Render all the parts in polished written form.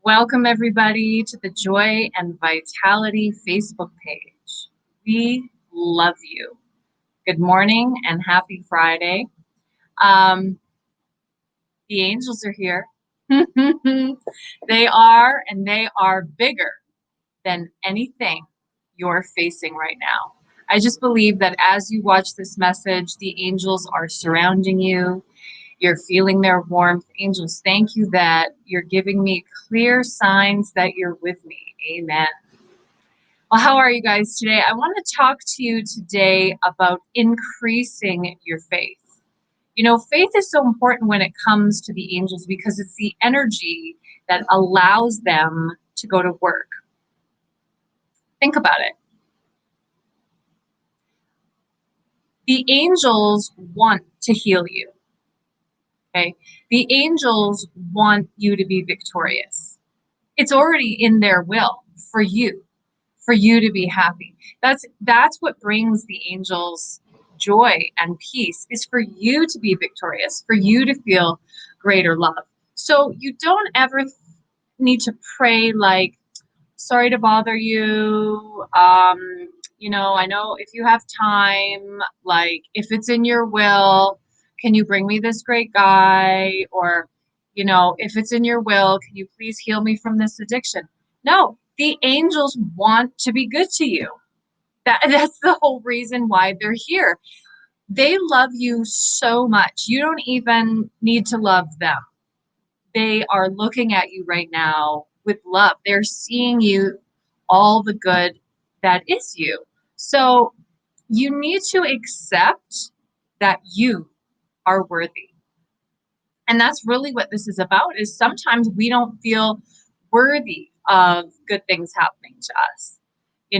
Welcome, everybody, to the Joy and Vitality Facebook page. We love you. Good morning and happy Friday. The angels are here. They are, and they are bigger than anything you're facing right now. I just believe that as you watch this message, the angels are surrounding you. You're feeling their warmth. Angels, thank you that you're giving me clear signs that you're with me. Amen. Well, how are you guys today? I want to talk to you today about increasing your faith. You know, faith is so important when it comes to the angels because it's the energy that allows them to go to work. Think about it. The angels want to heal you. Okay? The angels want you to be victorious. It's already in their will for you to be happy. That's what brings the angels joy and peace, is for you to be victorious, for you to feel greater love. So you don't ever need to pray like, sorry to bother you. I know if you have time, like if it's in your will, can you bring me this great guy? Or, if it's in your will, can you please heal me from this addiction? No, the angels want to be good to you. That's the whole reason why they're here. They love you so much. You don't even need to love them. They are looking at you right now with love. They're seeing you, all the good that is you. So you need to accept that you are worthy. And that's really what this is about, is sometimes we don't feel worthy of good things happening to us. You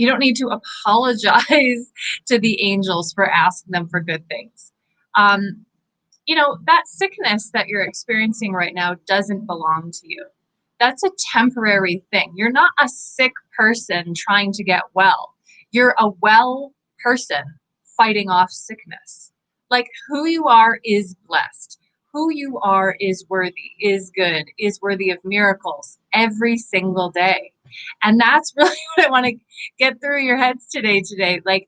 don't need to apologize to the angels for asking them for good things. That sickness that you're experiencing right now doesn't belong to you. That's a temporary thing. You're not a sick person trying to get well. You're a well person fighting off sickness. Like, who you are is blessed. Who you are is worthy, is good, is worthy of miracles every single day. And that's really what I want to get through your heads today. Like,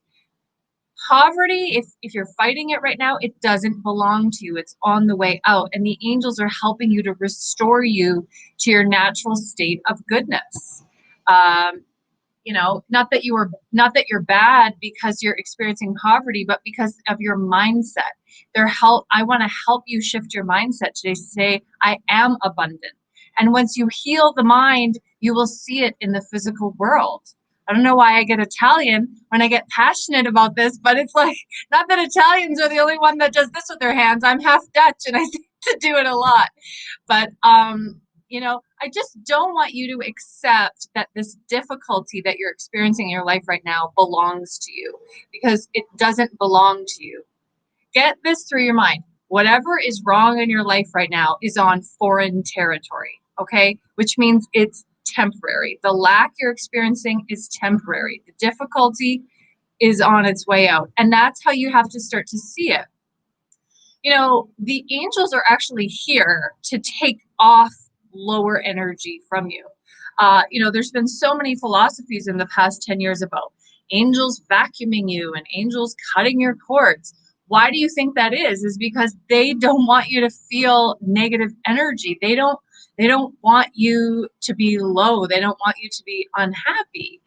poverty, if you're fighting it right now, it doesn't belong to you. It's on the way out. And the angels are helping you to restore you to your natural state of goodness. Not that you're bad because you're experiencing poverty, but because of your mindset. I want to help you shift your mindset today to say, I am abundant. And once you heal the mind, you will see it in the physical world. I don't know why I get Italian when I get passionate about this, but it's like, not that Italians are the only one that does this with their hands. I'm half Dutch and I seem to do it a lot. But, I just don't want you to accept that this difficulty that you're experiencing in your life right now belongs to you, because it doesn't belong to you. Get this through your mind. Whatever is wrong in your life right now is on foreign territory, okay? Which means it's temporary. The lack you're experiencing is temporary. The difficulty is on its way out. And that's how you have to start to see it. The angels are actually here to take off lower energy from you. There's been so many philosophies in the past 10 years about angels vacuuming you and angels cutting your cords. Why do you think that is? Is because they don't want you to feel negative energy. They don't want you to be low. They don't want you to be unhappy.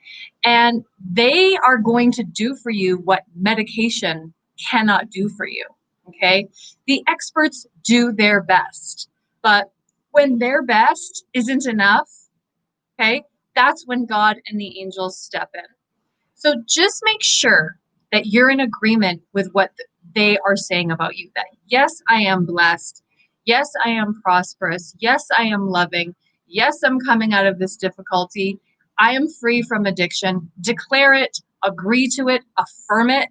And they are going to do for you what medication cannot do for you. Okay? The experts do their best. But when their best isn't enough, okay, that's when God and the angels step in. So just make sure that you're in agreement with what they are saying about you. That, yes, I am blessed. Yes, I am prosperous. Yes, I am loving. Yes, I'm coming out of this difficulty. I am free from addiction. Declare it, agree to it, affirm it,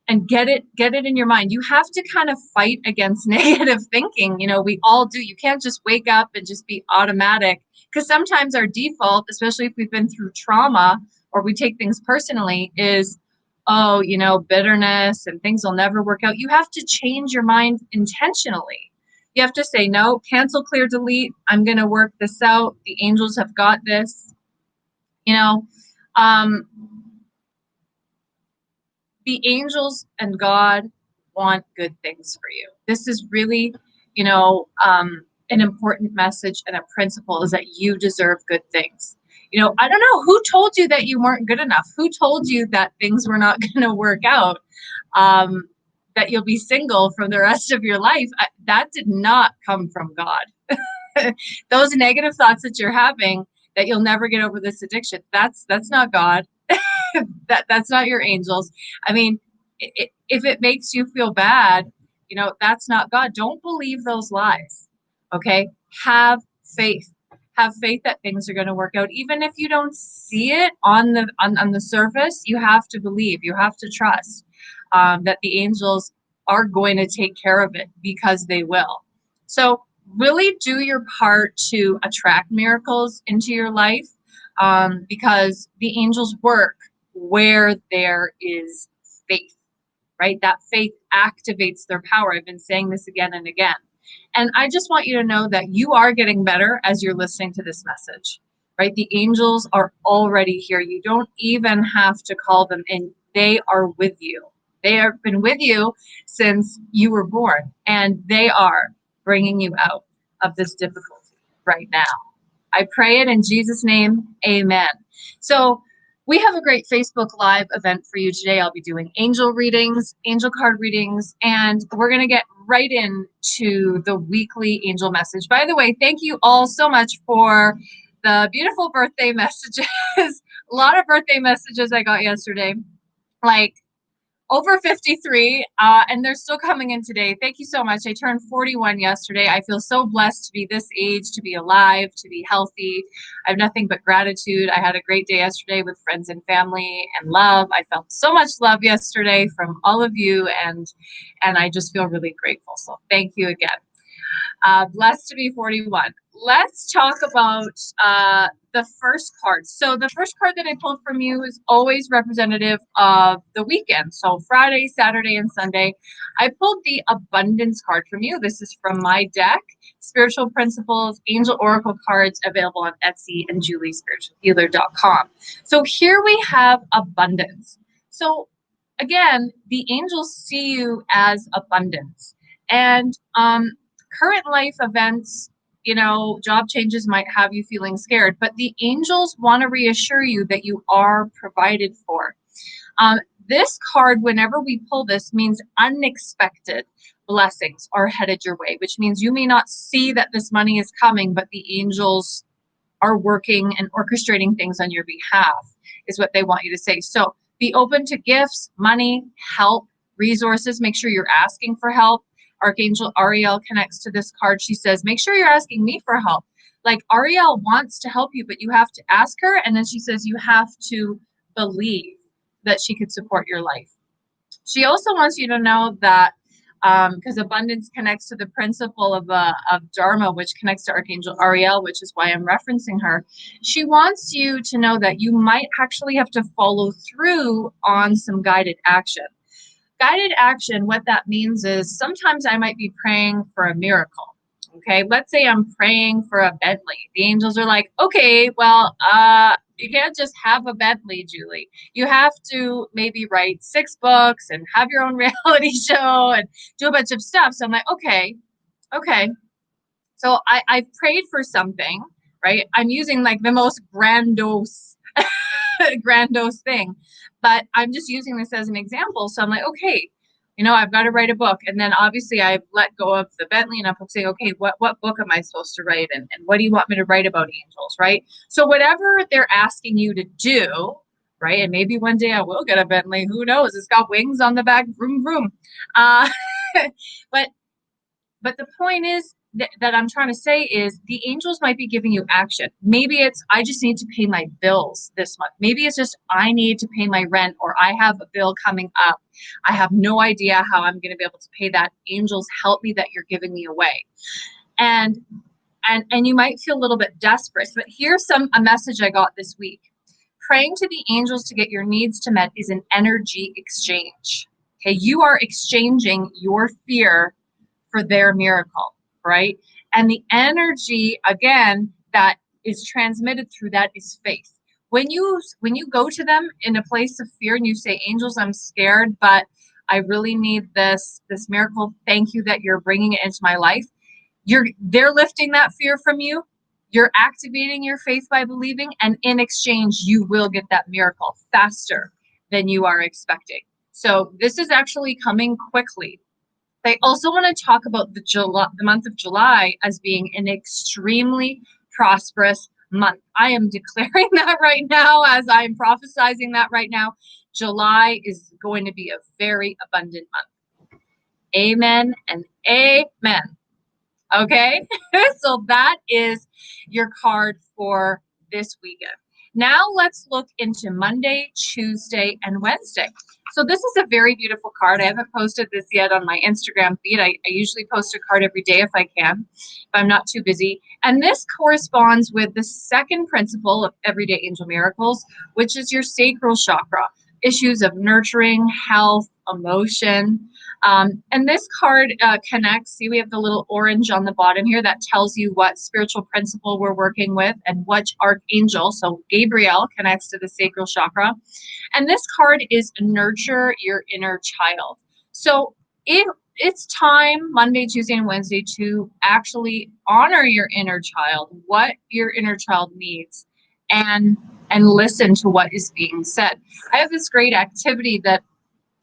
and get it in your mind. You have to kind of fight against negative thinking. We all do. You can't just wake up and just be automatic, because sometimes our default, especially if we've been through trauma or we take things personally, is, bitterness and things will never work out. You have to change your mind intentionally. You have to say, no, cancel, clear, delete. I'm going to work this out. The angels have got this. You know, um, the angels and God want good things for you. This is really, an important message and a principle is that you deserve good things. I don't know who told you that you weren't good enough. Who told you that things were not going to work out? That you'll be single for the rest of your life. That did not come from God. Those negative thoughts that you're having, that you'll never get over this addiction, that's not God. That's not your angels. I mean, if it makes you feel bad, that's not God. Don't believe those lies. Okay? Have faith. Have faith that things are going to work out. Even if you don't see it on the surface, you have to believe. You have to trust that the angels are going to take care of it, because they will. So really do your part to attract miracles into your life, because the angels work where there is faith, right? That faith activates their power. I've been saying this again and again. And I just want you to know that you are getting better as you're listening to this message, right? The angels are already here. You don't even have to call them in. They are with you. They have been with you since you were born, and they are bringing you out of this difficulty right now. I pray it in Jesus' name. Amen. So we have a great Facebook Live event for you today. I'll be doing angel readings, angel card readings, and we're going to get right into the weekly angel message. By the way, thank you all so much for the beautiful birthday messages. A lot of birthday messages I got yesterday. Like, over 53, and they're still coming in today. Thank you so much. I turned 41 yesterday. I feel so blessed to be this age, to be alive, to be healthy. I have nothing but gratitude. I had a great day yesterday with friends and family and love. I felt so much love yesterday from all of you, and I just feel really grateful. So thank you again. Blessed to be 41. Let's talk about the first card. So the first card that I pulled from you is always representative of the weekend. So Friday, Saturday, and Sunday. I pulled the abundance card from you. This is from my deck, Spiritual Principles, Angel Oracle cards, available on Etsy and JulieSpiritualHealer.com. So here we have abundance. So again, the angels see you as abundance. And current life events, job changes might have you feeling scared, but the angels want to reassure you that you are provided for. This card, whenever we pull this, means unexpected blessings are headed your way, which means you may not see that this money is coming, but the angels are working and orchestrating things on your behalf, is what they want you to say. So be open to gifts, money, help, resources. Make sure you're asking for help. Archangel Ariel connects to this card. She says, make sure you're asking me for help. Like, Ariel wants to help you, but you have to ask her. And then she says you have to believe that she could support your life. She also wants you to know that, because abundance connects to the principle of Dharma, which connects to Archangel Ariel, which is why I'm referencing her. She wants you to know that you might actually have to follow through on some guided action. Guided action, what that means is sometimes I might be praying for a miracle. Okay, let's say I'm praying for a Bentley. The angels are like, okay, well, you can't just have a Bentley, Julie. You have to maybe write 6 books and have your own reality show and do a bunch of stuff. So I'm like, okay. So I've prayed for something, right? I'm using like the most grandiose thing, but I'm just using this as an example. So I'm like, okay, I've got to write a book. And then obviously I've let go of the Bentley and I'm saying, okay, what book am I supposed to write? And what do you want me to write about angels, right? So whatever they're asking you to do, right? And maybe one day I will get a Bentley. Who knows? It's got wings on the back, vroom, vroom. But the point is that I'm trying to say is the angels might be giving you action. Maybe it's, I just need to pay my bills this month. Maybe it's just, I need to pay my rent, or I have a bill coming up. I have no idea how I'm going to be able to pay that. Angels, help me that you're giving me away. And you might feel a little bit desperate, but here's a message I got this week. Praying to the angels to get your needs to met is an energy exchange. Okay, you are exchanging your fear for their miracle. right? And the energy, again, that is transmitted through that is faith. When you go to them in a place of fear and you say, angels, I'm scared, but I really need this miracle. Thank you that you're bringing it into my life. They're lifting that fear from you. You're activating your faith by believing, and in exchange, you will get that miracle faster than you are expecting. So this is actually coming quickly. I also want to talk about the month of July as being an extremely prosperous month. I am declaring that right now as I'm prophesizing that right now. July is going to be a very abundant month. Amen and amen. Okay, so that is your card for this weekend. Now let's look into Monday, Tuesday, and Wednesday. So this is a very beautiful card. I haven't posted this yet on my Instagram feed. I usually post a card every day if I can, if I'm not too busy. And this corresponds with the second principle of Everyday Angel Miracles, which is your sacral chakra, issues of nurturing, health, emotion. And this card connects. See, we have the little orange on the bottom here that tells you what spiritual principle we're working with and which archangel. So Gabriel connects to the sacral chakra. And this card is nurture your inner child. So it's time Monday, Tuesday, and Wednesday to actually honor your inner child, what your inner child needs, and listen to what is being said. I have this great activity that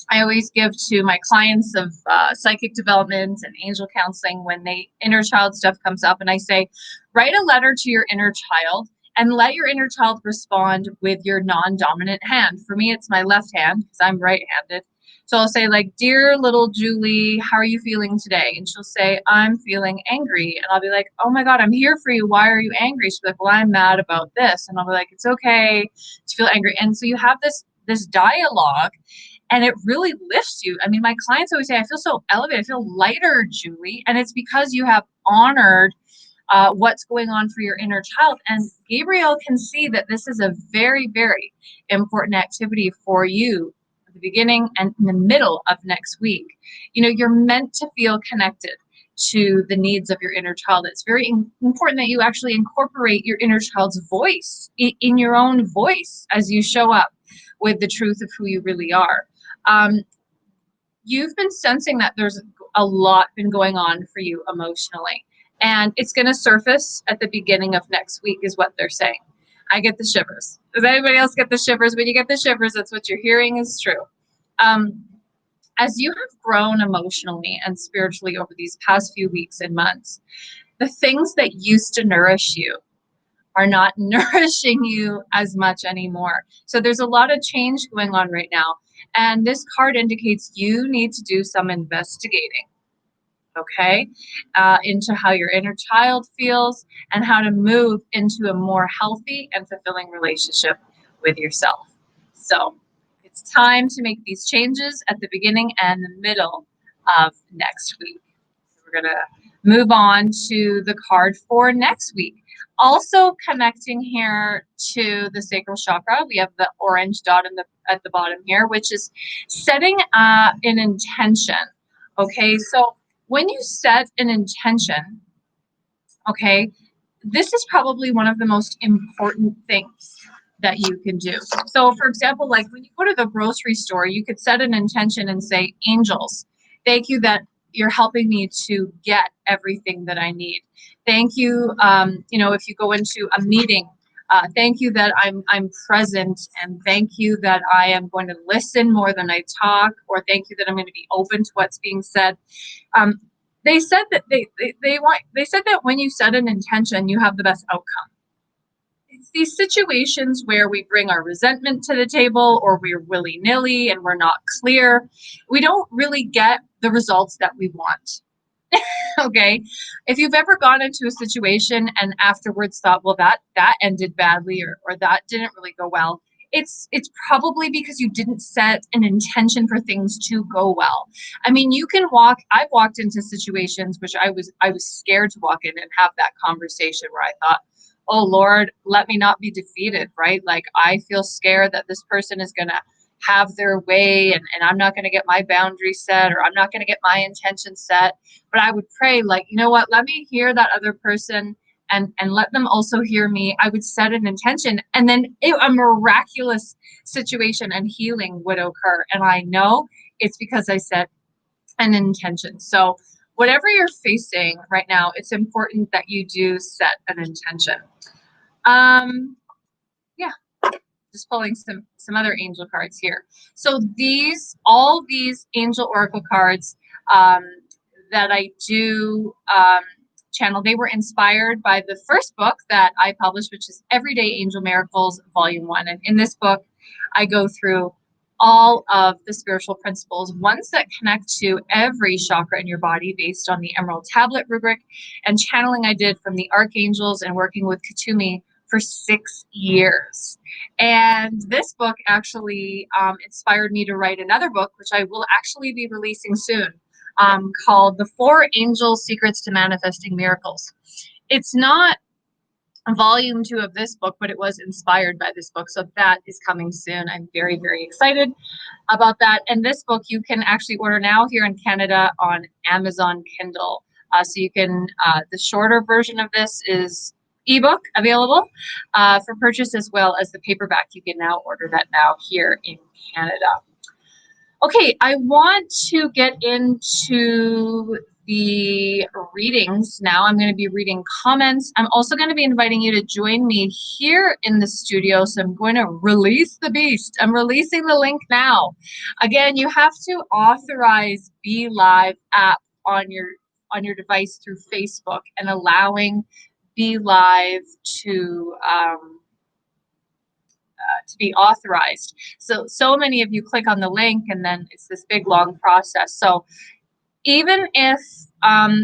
I always give to my clients of psychic development and angel counseling when inner child stuff comes up, and I say, write a letter to your inner child and let your inner child respond with your non-dominant hand. For me, it's my left hand because I'm right-handed. So I'll say, like, dear little Julie, how are you feeling today? And she'll say, I'm feeling angry. And I'll be like, oh my God, I'm here for you. Why are you angry? She'll be like, well, I'm mad about this. And I'll be like, it's okay to feel angry. And so you have this dialogue, and it really lifts you. I mean, my clients always say, I feel so elevated. I feel lighter, Julie. And it's because you have honored what's going on for your inner child. And Gabriel can see that this is a very, very important activity for you at the beginning and in the middle of next week. You know, you're meant to feel connected to the needs of your inner child. It's very important that you actually incorporate your inner child's voice in your own voice as you show up with the truth of who you really are. You've been sensing that there's a lot been going on for you emotionally, and it's going to surface at the beginning of next week is what they're saying. I get the shivers. Does anybody else get the shivers? When you get the shivers, that's what you're hearing is true. As you have grown emotionally and spiritually over these past few weeks and months, the things that used to nourish you are not nourishing you as much anymore. So there's a lot of change going on right now. And this card indicates you need to do some investigating, okay, into how your inner child feels and how to move into a more healthy and fulfilling relationship with yourself. So it's time to make these changes at the beginning and the middle of next week. So we're going to move on to the card for next week. Also connecting here to the sacral chakra, we have the orange dot at the bottom here, which is setting an intention. Okay, so when you set an intention, okay, this is probably one of the most important things that you can do. So for example, like when you go to the grocery store, you could set an intention and say, angels, thank you that you're helping me to get everything that I need. Thank you. If you go into a meeting, thank you that I'm present, and thank you that I am going to listen more than I talk, or thank you that I'm going to be open to what's being said. They said that they said that when you set an intention, you have the best outcome. It's these situations where we bring our resentment to the table, or we're willy-nilly and we're not clear. We don't really get the results that we want. Okay. If you've ever gone into a situation and afterwards thought, well, that ended badly, or that didn't really go well, it's probably because you didn't set an intention for things to go well. I mean, I've walked into situations which I was scared to walk in and have that conversation where I thought, oh Lord, let me not be defeated, right? Like I feel scared that this person is gonna, have their way, and I'm not going to get my boundaries set, or I'm not going to get my intention set. But I would pray, like, you know what, let me hear that other person, and let them also hear me. I would set an intention, and then a miraculous situation and healing would occur. And I know it's because I set an intention. So whatever you're facing right now, it's important that you do set an intention. Yeah, just pulling some other angel cards here. So all these angel oracle cards that I do channel, they were inspired by the first book that I published, which is Everyday Angel Miracles, Volume 1. And in this book, I go through all of the spiritual principles, ones that connect to every chakra in your body based on the Emerald Tablet rubric, and channeling I did from the archangels and working with Katumi for 6 years. And this book actually inspired me to write another book, which I will actually be releasing soon, called The 4 Angel Secrets to Manifesting Miracles. It's not volume 2 of this book, but it was inspired by this book. So that is coming soon. I'm very, very excited about that. And this book you can actually order now here in Canada on Amazon Kindle. So you can, the shorter version of this is ebook available for purchase, as well as the paperback. You can now order that now here in Canada. Okay, I want to get into the readings now. I'm going to be reading comments. I'm also going to be inviting you to join me here in the studio. So I'm going to release the beast. I'm releasing the link now. Again, you have to authorize Be Live app on your device through Facebook, and allowing Be Live to be authorized. So many of you click on the link, and then it's this big long process. So even if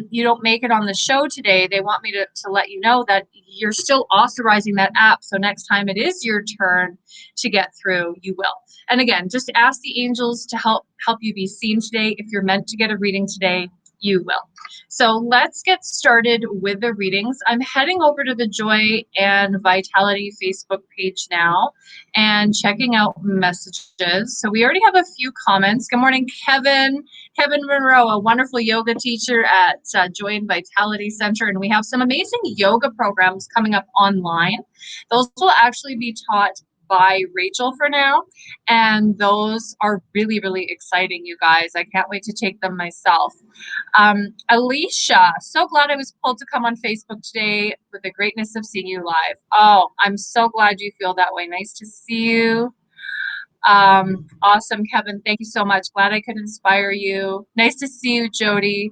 you don't make it on the show today, they want me to let you know that you're still authorizing that app. So next time it is your turn to get through, you will. And again, just ask the angels to help you be seen today. If you're meant to get a reading today, you will. So let's get started with the readings. I'm heading over to the Joy and Vitality Facebook page now and checking out messages. So we already have a few comments. Good morning, Kevin. Kevin Monroe, a wonderful yoga teacher at Joy and Vitality Center. And we have some amazing yoga programs coming up online. Those will actually be taught by Rachel for now. And those are really, really exciting, you guys. I can't wait to take them myself. Alicia, so glad I was pulled to come on Facebook today with the greatness of seeing you live. Oh, I'm so glad you feel that way. Nice to see you. Awesome, Kevin. Thank you so much. Glad I could inspire you. Nice to see you, Jody.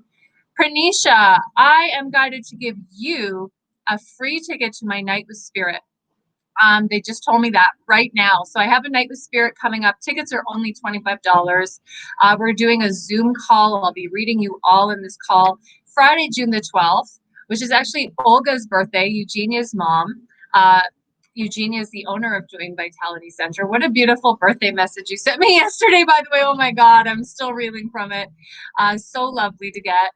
Pranisha, I am guided to give you a free ticket to my Night with Spirit. They just told me that right now. So I have a Night with Spirit coming up. Tickets are only $25. We're doing a Zoom call. I'll be reading you all in this call Friday, June the 12th, which is actually Olga's birthday, Eugenia's mom. Eugenia is the owner of Joy and Vitality Center. What a beautiful birthday message you sent me yesterday, by the way. Oh my God, I'm still reeling from it. So lovely to get.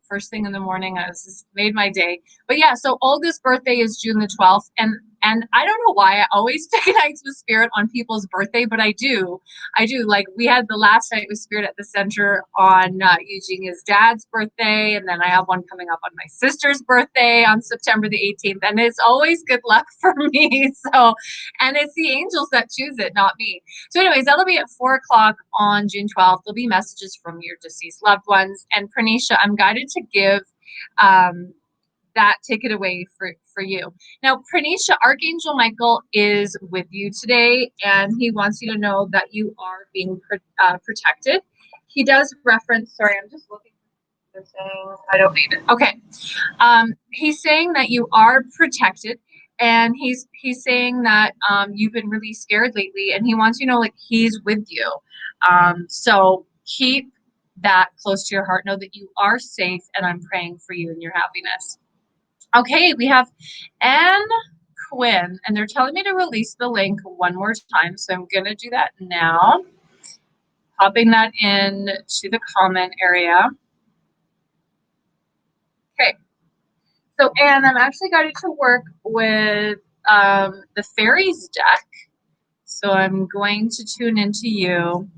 First thing in the morning, I was just made my day. But yeah, so Olga's birthday is June the 12th. And I don't know why I always pick Nights with Spirit on people's birthday, but I do. Like, we had the last Night with Spirit at the center on Eugenia's dad's birthday, and then I have one coming up on my sister's birthday on September the 18th, and it's always good luck for me. So, and it's the angels that choose it, not me. So anyways, that'll be at 4 o'clock on June 12th. There'll be messages from your deceased loved ones. And Pranisha, I'm guided to give that ticket away for you. Now, Pranisha, Archangel Michael is with you today, and he wants you to know that you are being protected. He does reference, sorry, I'm just looking for things. I don't need it. Okay. He's saying that you are protected, and he's saying that you've been really scared lately, and he wants you to know, like, he's with you. So keep that close to your heart. Know that you are safe, and I'm praying for you and your happiness. Okay, we have Anne Quinn, and they're telling me to release the link one more time, so I'm going to do that now. Popping that in to the comment area. Okay, so Anne, I'm actually going to work with the fairies deck. So I'm going to tune into you.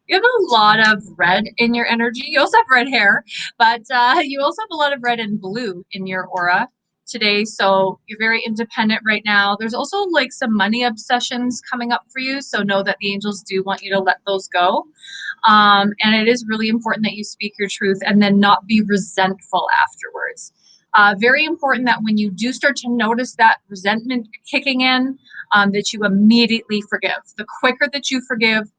You have a lot of red in your energy. You also have red hair, but you also have a lot of red and blue in your aura today. So you're very independent right now. There's also like some money obsessions coming up for you. So know that the angels do want you to let those go. And it is really important that you speak your truth and then not be resentful afterwards. Very important that when you do start to notice that resentment kicking in, that you immediately forgive. The quicker that you forgive,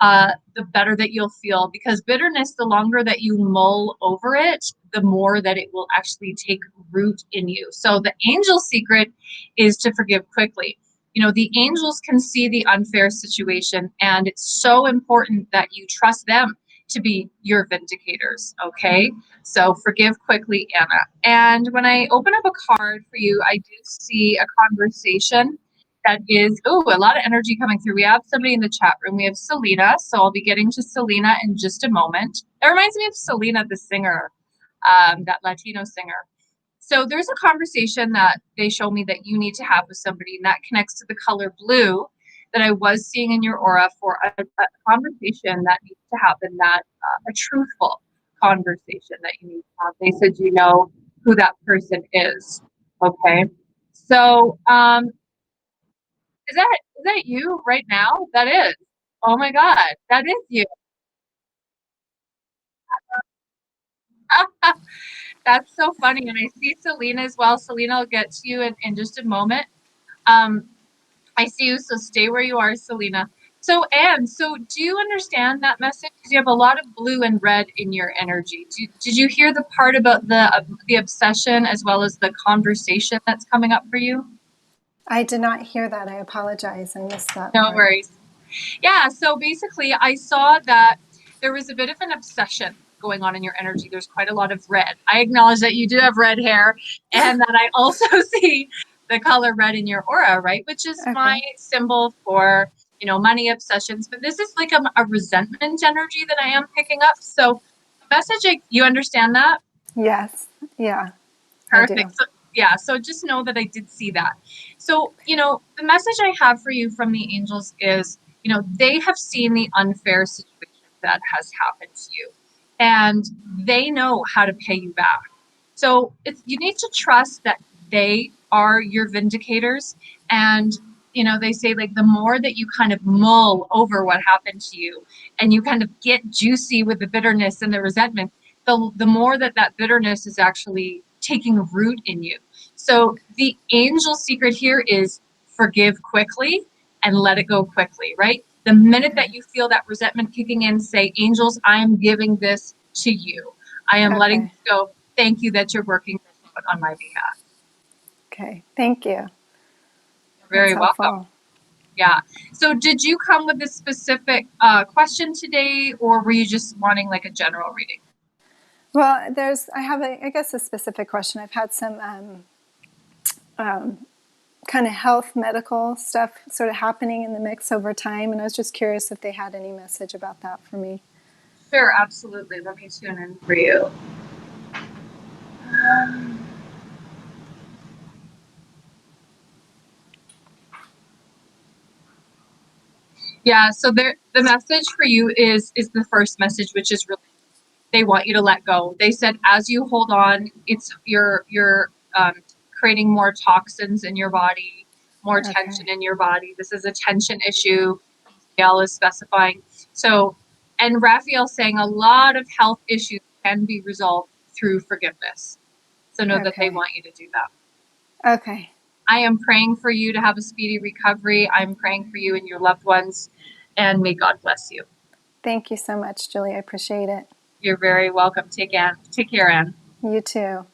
the better that you'll feel, because bitterness, the longer that you mull over it, the more that it will actually take root in you. So the angel secret is to forgive quickly. You know, the angels can see the unfair situation, and it's so important that you trust them to be your vindicators. Okay. So forgive quickly, Anna. And when I open up a card for you, I do see a conversation that is, oh, a lot of energy coming through. We have somebody in the chat room. We have Selena. So I'll be getting to Selena in just a moment. It reminds me of Selena, the singer, that Latino singer. So there's a conversation that they show me that you need to have with somebody, and that connects to the color blue that I was seeing in your aura for a conversation that needs to happen, that a truthful conversation that you need to have. They said you know who that person is. Okay. So is that you right now? That is. Oh my God, that is you. That's so funny. And I see Selena as well. Selena will get to you in just a moment. Um, I see you, so stay where you are, Selena. So Anne, so do you understand that message? Because you have a lot of blue and red in your energy. Did you hear the part about the obsession as well as the conversation that's coming up for you? I did not hear that. I apologize. I missed that No part. worries. Yeah, so basically, I saw that there was a bit of an obsession going on in your energy. There's quite a lot of red. I acknowledge that you do have red hair, and that I also see the color red in your aura, right? Which is my Okay. symbol for, money obsessions. But this is like a resentment energy that I am picking up. So, message, you understand that? Yes. Yeah, I Perfect. do. So, yeah, so just know that I did see that. So, the message I have for you from the angels is, they have seen the unfair situation that has happened to you, and they know how to pay you back. So, you need to trust that they are your vindicators. And, they say like the more that you kind of mull over what happened to you and you kind of get juicy with the bitterness and the resentment, the more that bitterness is actually taking root in you. So the angel secret here is forgive quickly and let it go quickly, right? The minute Okay. that you feel that resentment kicking in, say, angels, I am giving this to you. I am letting Okay. this go. Thank you that you're working this out on my behalf. Okay. Thank you. You're That's very welcome. helpful. Yeah. So did you come with a specific question today, or were you just wanting like a general reading? Well, I have, I guess, a specific question. I've had some kind of health medical stuff sort of happening in the mix over time, and I was just curious if they had any message about that for me. Sure, absolutely. Let me tune in for you. Yeah, so the message for you is the first message, which is really they want you to let go. They said as you hold on, it's you're creating more toxins in your body, more tension Okay. in your body. This is a tension issue. Raphael is specifying. So, and Raphael saying a lot of health issues can be resolved through forgiveness. So know that they Okay. want you to do that. Okay. I am praying for you to have a speedy recovery. I'm praying for you and your loved ones, and may God bless you. Thank you so much, Julie. I appreciate it. You're very welcome. Take care, Anne. You too.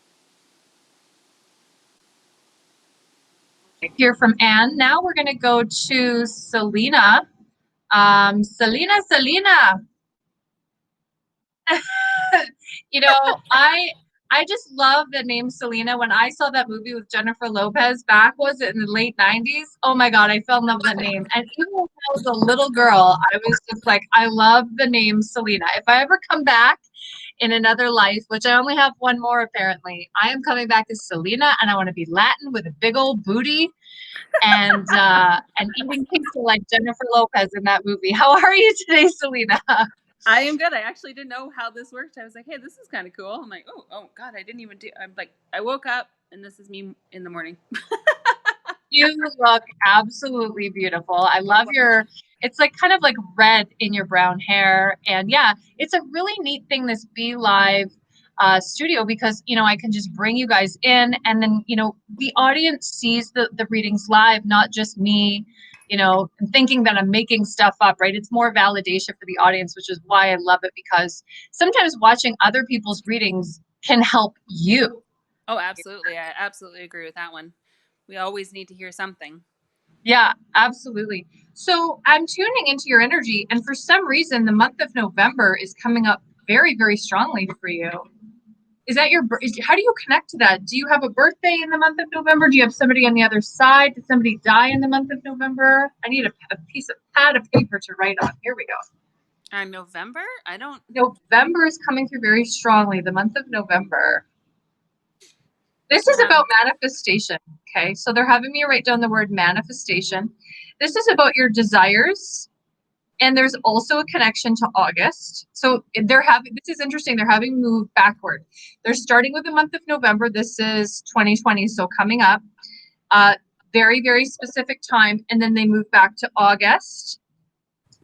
Hear from Anne. Now we're going to go to Selena. Selena. you know, I just love the name Selena. When I saw that movie with Jennifer Lopez back, was it in the late 90s? Oh my God, I fell in love with that name. And even when I was a little girl, I was just like, I love the name Selena. If I ever come back in another life, which I only have one more apparently, I am coming back as Selena, and I want to be Latin with a big old booty and eating pizza like Jennifer Lopez in that movie. How are you today, Selena? I am good. I actually didn't know how this worked. I was like, hey, this is kind of cool. I'm like, oh God, I didn't even do. I'm like, I woke up and this is me in the morning. You look absolutely beautiful. I love your, it's like kind of like red in your brown hair. And yeah, it's a really neat thing, this Be Live studio, because, you know, I can just bring you guys in and then, you know, the audience sees the readings live, not just me, you know, thinking that I'm making stuff up, right? It's more validation for the audience, which is why I love it, because sometimes watching other people's readings can help you. Oh, absolutely. I absolutely agree with that one. We always need to hear something. Yeah, absolutely. So I'm tuning into your energy, and for some reason, the month of November is coming up very, very strongly for you. Is that your, how do you connect to that? Do you have a birthday in the month of November? Do you have somebody on the other side? Did somebody die in the month of November? I need a piece of pad of paper to write on. Here we go. November? I don't. November is coming through very strongly, the month of November. This is about manifestation. Okay. So they're having me write down the word manifestation. This is about your desires. And there's also a connection to August. So they're having, this is interesting. They're having moved backward. They're starting with the month of November. This is 2020. So coming up, very, very specific time. And then they move back to August.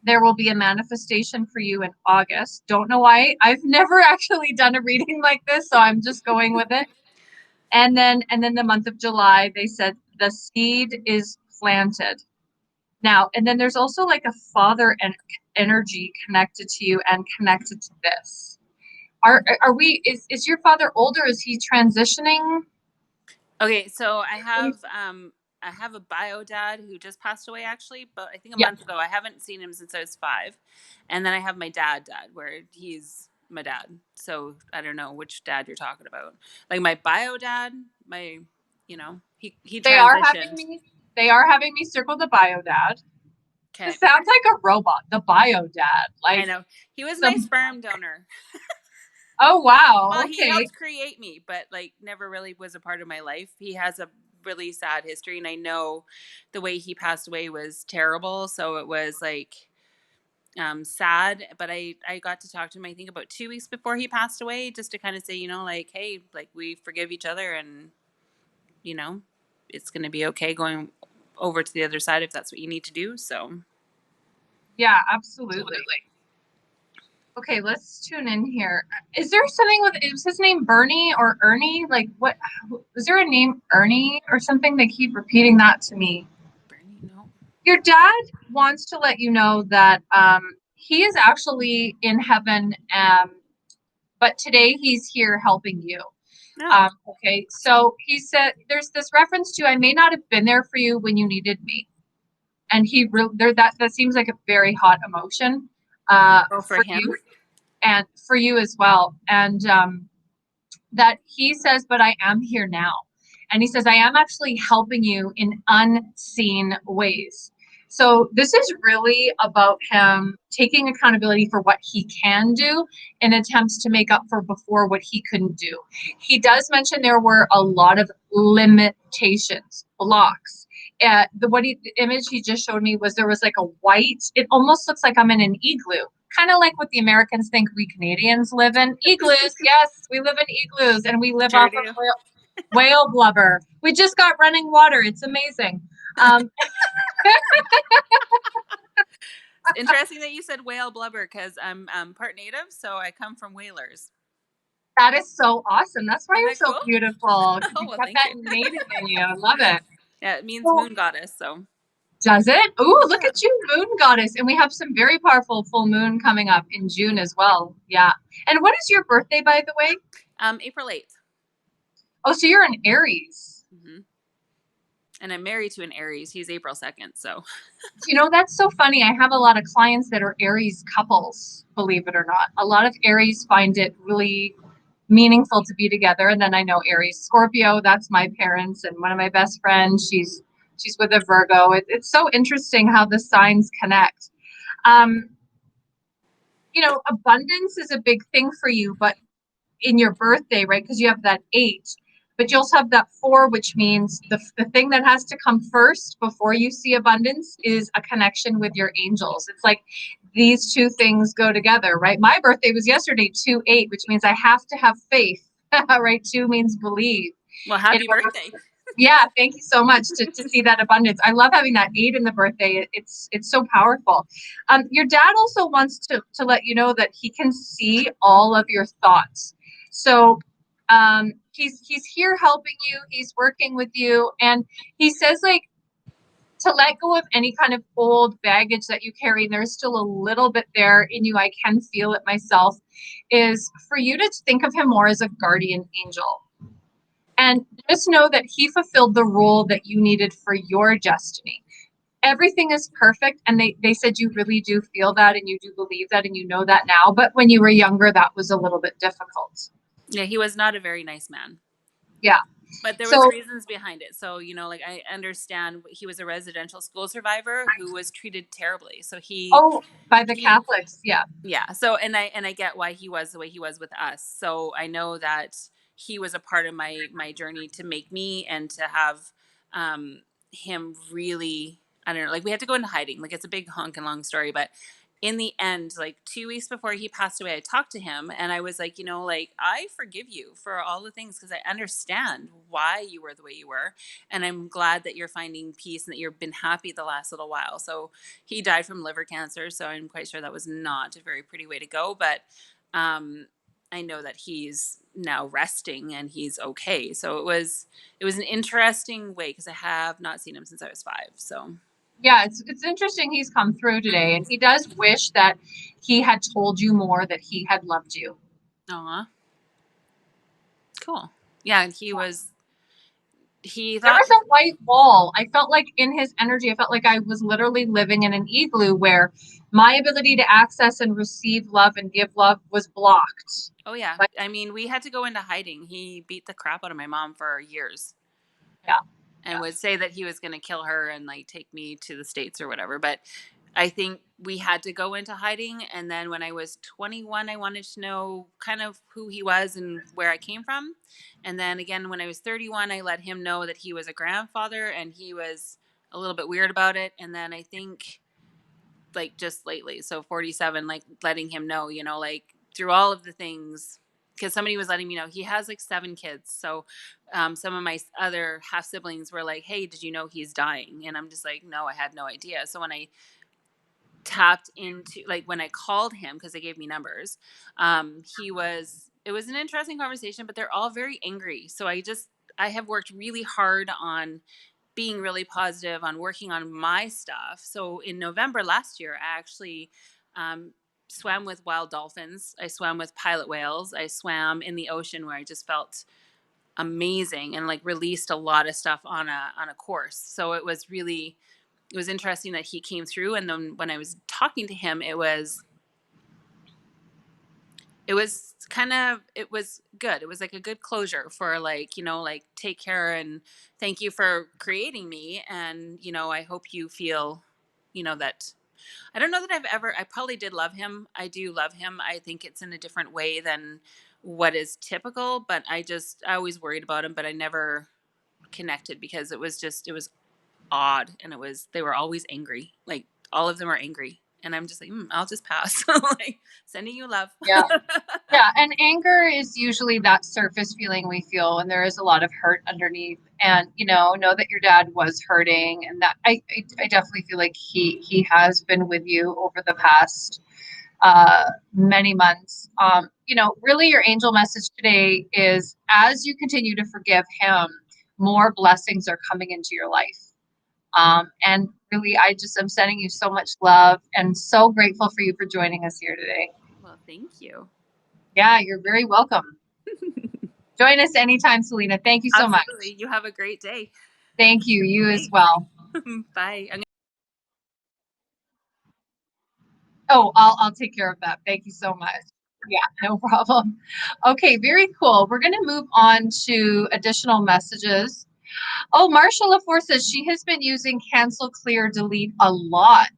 There will be a manifestation for you in August. Don't know why. I've never actually done a reading like this, so I'm just going with it. And then the month of July, they said the seed is planted. Now, and then there's also like a father and energy connected to you and connected to this. Are we, is your father older? Is he transitioning? Okay, so I have a bio dad who just passed away actually, but I think a Yeah. month ago. I haven't seen him since I was 5. And then I have my dad where he's my dad. So I don't know which dad you're talking about. Like my bio dad, he They are having transitioned. me, they are having me circle the bio dad. Okay. This sounds like a robot, the bio dad. I Like know. He was my some, sperm donor. oh wow, Well, he okay. helped create me, but like never really was a part of my life. He has a really sad history, and I know the way he passed away was terrible. So it was like sad. But I got to talk to him, I think, about 2 weeks before he passed away, just to kind of say, like, hey, like we forgive each other, and you know, it's going to be okay going over to the other side if that's what you need to do. So Yeah, absolutely. Okay, let's tune in here. Is there something with, is his name Bernie or Ernie? Like what, is there a name Ernie or something? They keep repeating that to me. Bernie, no. Your dad wants to let you know that he is actually in heaven, but today he's here helping you. No. Okay, so he said there's this reference to, I may not have been there for you when you needed me. And he really, there, that seems like a very hot emotion Oh, for for him. you and for you as well. And that he says, but I am here now. And he says, I am actually helping you in unseen ways. So this is really about him taking accountability for what he can do in attempts to make up for before what he couldn't do. He does mention there were a lot of limitations, blocks. The image he just showed me was there was like a white, it almost looks like I'm in an igloo, kind of like what the Americans think we Canadians live in. Igloos, yes, we live in igloos, and we live Sure off do. of whale blubber. We just got running water. It's amazing. It's interesting that you said whale blubber because I'm part native, so I come from whalers. That is so awesome. That's why Isn't you're that so cool? beautiful, because Oh, you've well, got thank that you. native in you. I love it. Yeah, it means So, moon goddess. So does it? Ooh, look yeah, at you, moon goddess. And we have some very powerful full moon coming up in June as well. Yeah. And what is your birthday, by the way? April 8th. Oh, so you're an Aries. Mm-hmm. And I'm married to an Aries. He's April 2nd. So You know, that's so funny. I have a lot of clients that are Aries couples, believe it or not. A lot of Aries find it really meaningful to be together. And then I know Aries Scorpio, that's my parents, and one of my best friends, she's with a Virgo. It's so interesting how the signs connect. Um, you know, abundance is a big thing for you, but in your birthday, right? Because you have that 8, but you also have that 4, which means the thing that has to come first before you see abundance is a connection with your angels. It's like these two things go together, right? My birthday was yesterday, 2/8, which means I have to have faith, right? 2 means believe. Well, In happy order, birthday. yeah, thank you so much to see that abundance. I love having that 8 in the birthday. It's so powerful. Your dad also wants to let you know that he can see all of your thoughts. So he's here helping you. He's working with you, and he says like to let go of any kind of old baggage that you carry. There's still a little bit there in you. I can feel it myself. Is for you to think of him more as a guardian angel. And just know that he fulfilled the role that you needed for your destiny. Everything is perfect. And they said you really do feel that and you do believe that and you know that now. But when you were younger, that was a little bit difficult. Yeah, he was not a very nice man. Yeah. But there was So, reasons behind it. So, like I understand he was a residential school survivor who was treated terribly. So oh, by the he Catholics. Yeah. yeah. So and I get why he was the way he was with us. So I know that he was a part of my journey to make me and to have him really, I don't know, like we had to go into hiding. Like it's a big honk and long story, but in the end, like 2 weeks before he passed away, I talked to him and I was like, like I forgive you for all the things because I understand why you were the way you were. And I'm glad that you're finding peace and that you've been happy the last little while. So he died from liver cancer. So I'm quite sure that was not a very pretty way to go. But I know that he's now resting and he's okay. So it was an interesting way because I have not seen him since I was 5. So Yeah, it's interesting he's come through today and he does wish that he had told you more, that he had loved you. aw, cool. Yeah, and he There thought was a white wall. I felt like in his energy, I felt like I was literally living in an igloo where my ability to access and receive love and give love was blocked. oh yeah. Like, I mean, we had to go into hiding. He beat the crap out of my mom for years. yeah, And would say that he was going to kill her and like take me to the States or whatever. But I think we had to go into hiding. And then when I was 21, I wanted to know kind of who he was and where I came from. And then again, when I was 31, I let him know that he was a grandfather and he was a little bit weird about it. And then I think like just lately, so 47, like letting him know, like through all of the things, because somebody was letting me know he has like 7 kids. So some of my other half siblings were like, hey, did you know he's dying? And I'm just like, no, I had no idea. So when I tapped into, like when I called him because they gave me numbers, it was an interesting conversation, but they're all very angry. So I have worked really hard on being really positive, on working on my stuff. So in November last year, I actually swam with wild dolphins. I swam with pilot whales. I swam in the ocean where I just felt amazing and like released a lot of stuff on a course. So it was interesting that he came through. And then when I was talking to him, it was good. It was like a good closure for like, like take care and thank you for creating me. And, I hope you feel, that I don't know that I probably did love him. I do love him. I think it's in a different way than what is typical, but I always worried about him, but I never connected because it was odd. And they were always angry. Like all of them are angry. And I'm just like, I'll just pass. Like sending you love. yeah. Yeah, and anger is usually that surface feeling we feel when there is a lot of hurt underneath. And know that your dad was hurting, and that I definitely feel like he has been with you over the past many months. Really, your angel message today is as you continue to forgive him, more blessings are coming into your life. And really, I'm sending you so much love and so grateful for you for joining us here today. Well, thank you. Yeah, you're very welcome. Join us anytime, Selena. Thank you so much. Absolutely. You have a great day. Thank you. You as Thanks. well. Bye. Oh, I'll take care of that. Thank you so much. Yeah, no problem. Okay, very cool. We're going to move on to additional messages. Oh, Marsha LaFour says she has been using cancel, clear, delete a lot.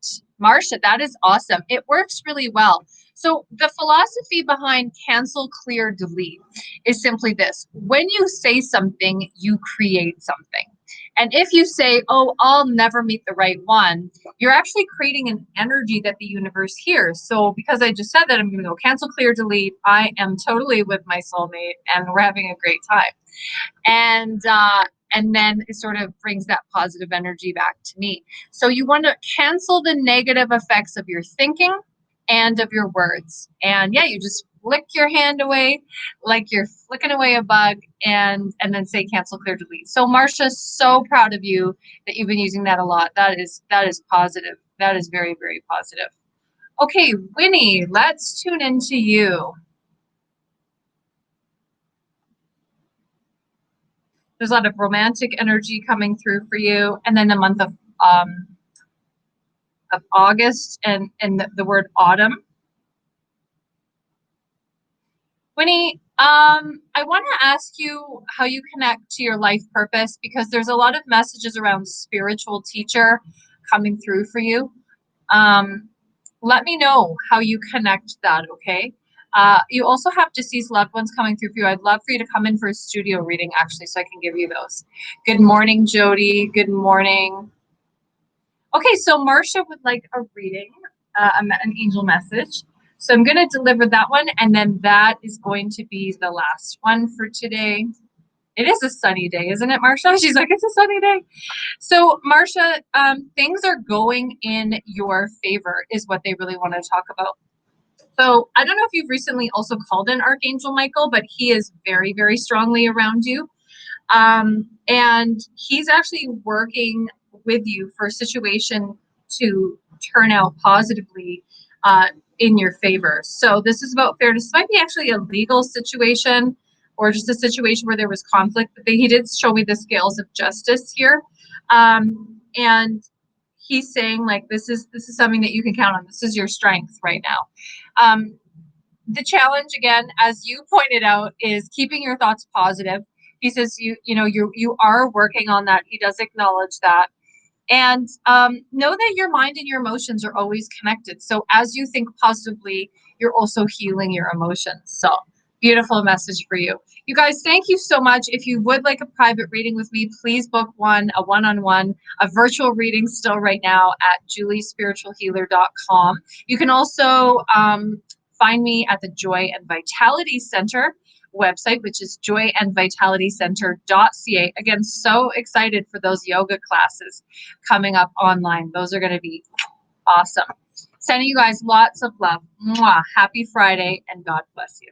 Marsha, that is awesome. It works really well. So the philosophy behind cancel, clear, delete is simply this. When you say something, you create something. And if you say, oh, I'll never meet the right one, you're actually creating an energy that the universe hears. So because I just said that, I'm going to go cancel, clear, delete. I am totally with my soulmate and we're having a great time. And then it sort of brings that positive energy back to me. So you want to cancel the negative effects of your thinking and of your words. And yeah, you just flick your hand away like you're flicking away a bug, and then say cancel, clear, delete. So Marsha, so proud of you that you've been using that a lot. That is positive. That is very, very positive. Okay, Winnie, let's tune into you. There's a lot of romantic energy coming through for you, and then the month of August and the word autumn. Winnie, I want to ask you how you connect to your life purpose, because there's a lot of messages around spiritual teacher coming through for you. Let me know how you connect that, okay? You also have deceased loved ones coming through for you. I'd love for you to come in for a studio reading, actually, so I can give you those. Good morning, Jody. Good morning. Okay, so Marsha would like a reading, an angel message. So I'm going to deliver that one, and then that is going to be the last one for today. It is a sunny day, isn't it, Marsha? She's like, it's a sunny day. So Marsha, things are going in your favor is what they really want to talk about. So I don't know if you've recently also called in Archangel Michael, but he is very, very strongly around you. And he's actually working with you for a situation to turn out positively in your favor. So this is about fairness. This might be actually a legal situation or just a situation where there was conflict. But he did show me the scales of justice here. And he's saying, like, this is something that you can count on. This is your strength right now. The challenge, again, as you pointed out, is keeping your thoughts positive. He says you are working on that. He does acknowledge that. And know that your mind and your emotions are always connected. So as you think positively, you're also healing your emotions. So beautiful message for you. You guys, thank you so much. If you would like a private reading with me, please book a one-on-one, a virtual reading still right now at juliespiritualhealer.com. You can also find me at the Joy and Vitality Center website, which is joyandvitalitycenter.ca. Again, so excited for those yoga classes coming up online. Those are going to be awesome. Sending you guys lots of love. Mwah. Happy Friday, and God bless you.